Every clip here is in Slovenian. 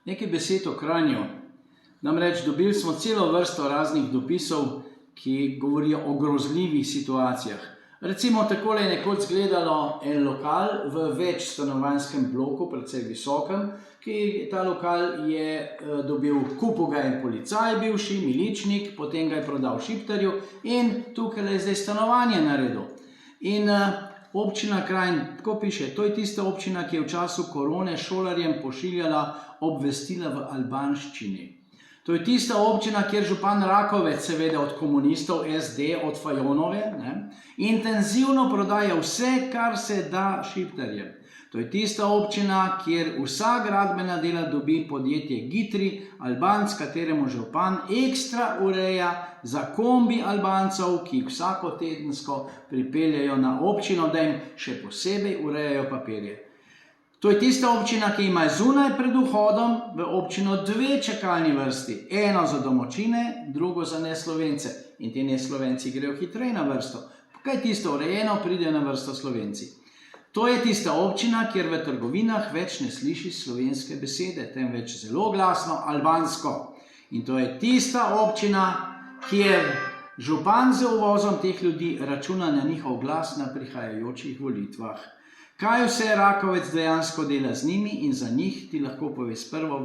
Nekaj besed o Kranju. Namreč dobili smo celo vrsto raznih dopisov, ki govorijo o grozljivih situacijah. Recimo takole je nekoč izgledalo en lokal v večstanovanjskem bloku, precej visokem, ki ta lokal je dobil, kupil ga en policaj, bivši miličnik, potem ga je prodal Šiptarju in tukaj je zdaj stanovanje naredil. In občina Kranj, tako piše, to je tista občina, ki je v času korone šolarjem pošiljala obvestila v albanščini. To je tista občina, kjer župan Rakovec, seveda od komunistov, SD, od Fajonove, intenzivno prodaja vse, kar se da Šiptarjem. To je tista občina, kjer vsa gradbena dela dobi podjetje Gitri, Albanc, kateremu župan ekstra ureja za kombi Albancov, ki jih vsako tedensko pripeljajo na občino, da jim še posebej urejajo papirje. To je tista občina, ki ima zunaj pred vhodom v občino dve čakalni vrsti. Eno za domačine, drugo za neslovence. In ti neslovenci grejo hitreje na vrsto. Kaj je tisto urejeno, pridejo na vrsto Slovenci. To je tista občina, kjer v trgovinah več ne sliši slovenske besede, temveč zelo glasno albansko. In to je tista občina, kjer župan z uvozom teh ljudi računa na njihov glas na prihajajočih volitvah. Kaj vse Rakovec dejansko dela z njimi in za njih, ti lahko pove z prvo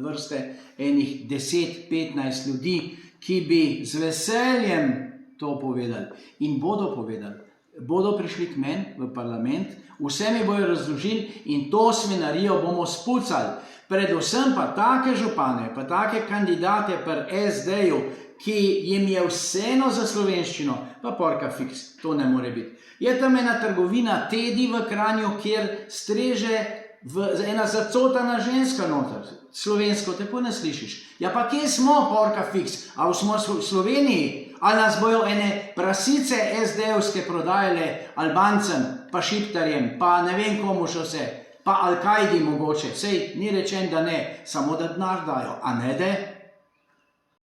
vrste enih 10-15 ljudi, ki bi z veseljem to povedali in bodo povedali. Bodo prišli k meni v parlament, vse mi bojo razložili in to svinarijo bomo spucali. Predvsem pa take župane, pa take kandidate pri SD-ju, ki jim je vseeno za slovenščino, pa porka fiks, to ne more biti. Je tam ena trgovina Tedi v Kranju, kjer streže ena zacotana ženska noter. Slovensko tako ne slišiš. Ja pa kje smo, porka fiks? A smo v Sloveniji? Ali nas bojo ene prasice SD-evske prodajale Albancem, pa Šiptarjem, pa ne vem komu še vse, pa Al-Kaidi mogoče. Sej ni rečen, da ne, samo da denar dajo, a ne de?